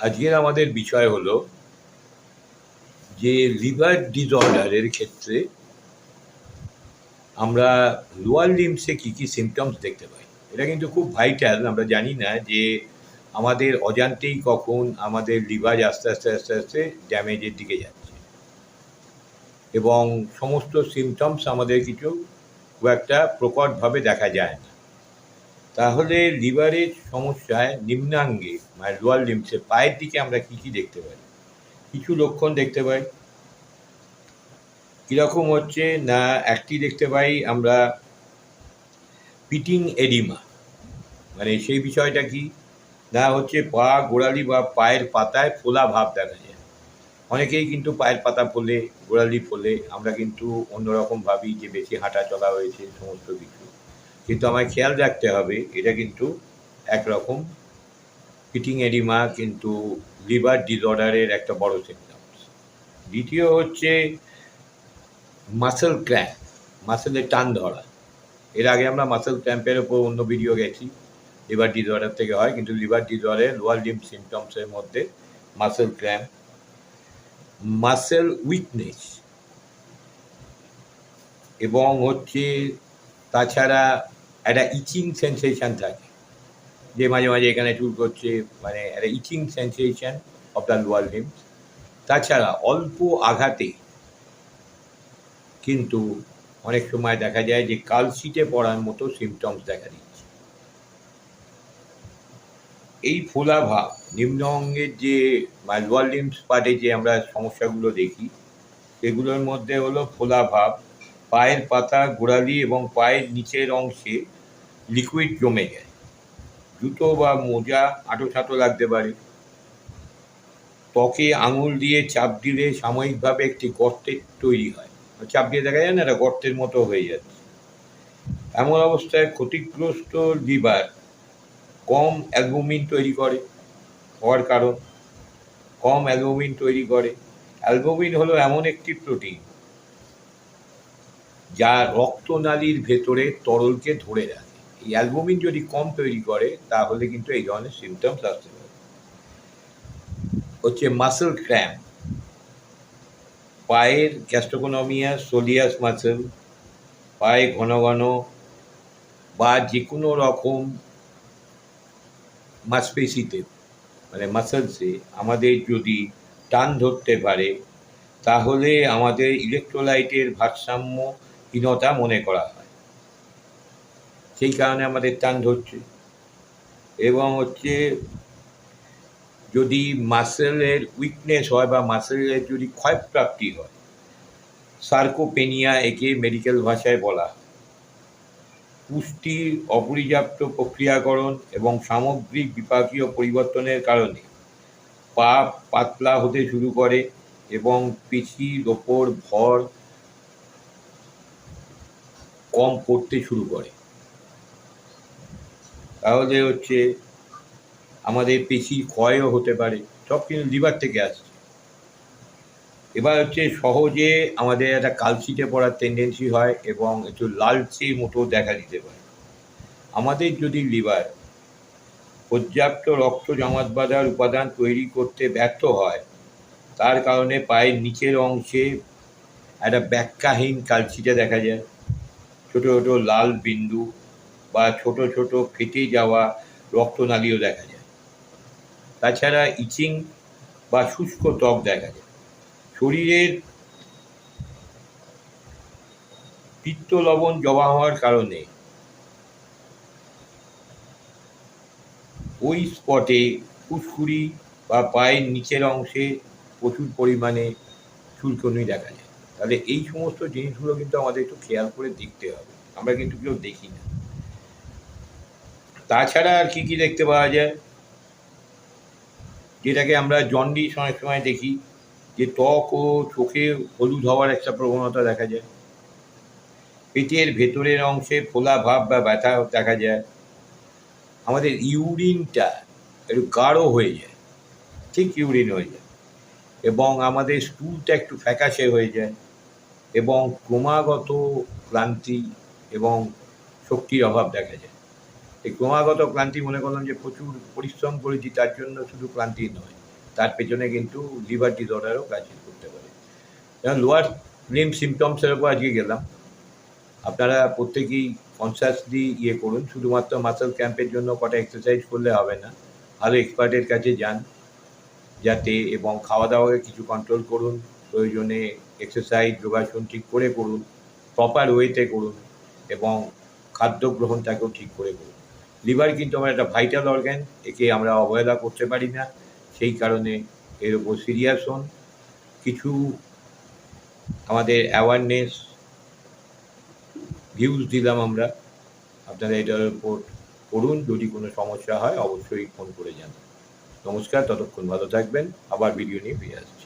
আজকের আমাদের বিষয় হলো যে লিভার ডিসঅর্ডারের ক্ষেত্রে আমরা লোয়ার লিম্বসে কী কী সিমটমস দেখতে পাই। এটা কিন্তু খুব ভাইটাল। আমরা জানি না যে আমাদের অজান্তেই কখন আমাদের লিভার আস্তে আস্তে আস্তে আস্তে ড্যামেজের দিকে যাচ্ছে এবং সমস্ত সিমটমস আমাদের কিছু খুব একটা প্রকটভাবে দেখা যায় না। তাহলে লিভারের সমস্যায় নিম্নাঙ্গে মানে লোয়ার লিম্বসে পায়ের দিকে আমরা কী কী দেখতে পাই? কিছু লক্ষণ দেখতে পাই। কীরকম হচ্ছে না, একটি দেখতে পাই আমরা পিটিং এডিমা। মানে সেই বিষয়টা কি না, হচ্ছে পা গোড়ালি বা পায়ের পাতায় ফোলা ভাব দেখা যায়। অনেকেই কিন্তু পায়ের পাতা ফোলে, গোড়ালি ফোলে, আমরা কিন্তু অন্যরকম ভাবি যে বেশি হাঁটা চলা হয়েছে সমস্ত কিছু, কিন্তু আমায় খেয়াল রাখতে হবে এটা কিন্তু একরকম পিটিং এডিমা কিন্তু লিভার ডিসঅর্ডারের একটা বড় সিমটমস। দ্বিতীয় হচ্ছে মাসেল ক্র্যাম্প, মাসেলের টান ধরা। এর আগে আমরা মাসেল ক্র্যাম্পের ওপর অন্য ভিডিও গেছি, লিভার ডিসঅর্ডার থেকে হয়, কিন্তু লিভার ডিসঅর্ডারের লোয়ার লিম্ব সিমটমসের মধ্যে মাসেল ক্র্যাম্প, মাসেল উইকনেস এবং হচ্ছে তাছাড়া একটা ইচিং সেন্সেশন থাকে যে মাঝে মাঝে এখানে চুল করছে, মানে একটা itching sensation of the lower limb. তাছাড়া অল্প আঘাতে কিন্তু অনেক সময় দেখা যায় যে কালশিটে পড়ার মতো সিমটমস দেখা দিচ্ছে। এই ফোলা ভাব নিম্ন অঙ্গের যে লোয়ার লিম্বস পার্টে যে আমরা সমস্যাগুলো দেখি সেগুলোর মধ্যে হলো ফোলা ভাব, পায়ের পাতা, গোড়ালি এবং পায়ের নিচের অংশে লিকুইড জমে যায়, জুতো বা মোজা আঁটো ছাঁটো লাগতে পারে, ত্বকে আঙুল দিয়ে চাপ দিলে সাময়িকভাবে একটি গর্তের তৈরি হয়, চাপ দিয়ে দেখা যায় না, একটা গর্তের মতো হয়ে যাচ্ছে। এমন অবস্থায় ক্ষতিগ্রস্ত লিভার কম অ্যালবুমিন তৈরি করে, হওয়ার কারণ কম অ্যালবুমিন তৈরি করে। অ্যালবুমিন হলো এমন একটি প্রোটিন যা রক্তনালীর ভেতরে তরলকে ধরে রাখে। এই অ্যালবুমিন যদি কম তৈরি করে তাহলে কিন্তু এই ধরনের সিমটমস আসতে পারে। হচ্ছে মাসেল ক্র্যাম্প, পায়ের গ্যাস্ট্রোকোনোমিয়াস সোলিয়াস মাসেল, পায়ে ঘন ঘন বা যে কোনো রকম মাসপেশিতে মানে মাসেলসে আমাদের যদি টান ধরতে পারে তাহলে আমাদের ইলেকট্রোলাইটের ভারসাম্যহীনতা মনে করা হয়, সেই কারণে আমাদের টান ধরছে। এবং হচ্ছে যদি মাসেলের উইকনেস হয় বা মাসেলের যদি ক্ষয়প্রাপ্তি হয়, সার্কোপেনিয়া একে মেডিকেল ভাষায় বলা হয়। পুষ্টির অপর্যাপ্ত প্রক্রিয়াকরণ এবং সামগ্রিক বিপাকীয় পরিবর্তনের কারণে পা পাতলা হতে শুরু করে এবং পেশির ওপর ভর কম পড়তে শুরু করে। তাহলে হচ্ছে আমাদের পেশির ক্ষয়ও হতে পারে, সব কিন্তু লিভার থেকে আসছে। এবার হচ্ছে সহজে আমাদের একটা কালশিটে পড়ার টেন্ডেন্সি হয় এবং একটু লালচে মতো দেখা দিতে পারে। আমাদের যদি লিভার পর্যাপ্ত রক্ত জমাট বাঁধার উপাদান তৈরি করতে ব্যর্থ হয়, তার কারণে পায়ের নিচের অংশে একটা ব্যাখ্যাহীন কালশিটে দেখা যায়, ছোটো ছোটো লাল বিন্দু বা ছোট ছোট ফেটে যাওয়া রক্তনালীও দেখা যায়। তাছাড়া ইচিং বা শুষ্ক ত্বক দেখা যায়। শরীরের পিত্ত লবণ জমা হওয়ার কারণে ওই স্পটে ফুসকুড়ি বা পায়ের নিচের অংশে প্রচুর পরিমাণে চুলকুনি দেখা যায়। তাহলে এই সমস্ত জিনিসগুলো কিন্তু আমাদের একটু খেয়াল করে দেখতে হবে, আমরা কিন্তু কেউ দেখি না। তাছাড়া আর কি কি দেখতে পাওয়া যায়, যেটাকে আমরা জন্ডিস অনেক সময় দেখি, যে ত্বক ও চোখে হলুদ হওয়ার একটা প্রবণতা দেখা যায়, পেটের ভেতরের অংশে ফোলা ভাব বা ব্যথা দেখা যায়, আমাদের ইউরিনটা একটু গাঢ় হয়ে যায়, ঠিক ইউরিন হয়ে যায়, এবং আমাদের স্টুলটা একটু ফ্যাকাশে হয়ে যায়, এবং ক্রমাগত ক্লান্তি এবং শক্তির অভাব দেখা যায়। এই ক্রমাগত ক্লান্তি মনে করলাম যে প্রচুর পরিশ্রম করেছি তার জন্য শুধু ক্লান্তি নয়, তার পেছনে কিন্তু লিভার ডিসঅর্ডারও কাজ করতে পারে। যেমন লোয়ার লিম্ব সিমটমসের উপর আজকে গেলাম। আপনারা প্রত্যেকেই কনসিয়াসলি করুন, শুধুমাত্র মাসল ক্যাম্পের জন্য কটা এক্সারসাইজ করলে হবে না, ভালো এক্সপার্টের কাছে যান যাতে, এবং খাওয়া দাওয়াকে কিছু কন্ট্রোল করুন, প্রয়োজনে এক্সারসাইজ যোগাসন ঠিক করে করুন, প্রপার ওয়েতে করুন, এবং খাদ্য গ্রহণটাকেও ঠিক করে করুন। লিভার কিন্তু আমার একটা ভাইটাল অর্গ্যান, একে আমরা অবহেলা করতে পারি না, সেই কারণে এর ওপর সিরিয়াস হন। কিছু আমাদের অ্যাওয়ারনেস ভিউজ দিলাম আমরা, আপনারা এটার উপর করুন, যদি কোনো সমস্যা হয় অবশ্যই ফোন করে জানান। নমস্কার, ততক্ষণ ভালো থাকবেন, আবার ভিডিও নিয়ে ফিরে আসবেন।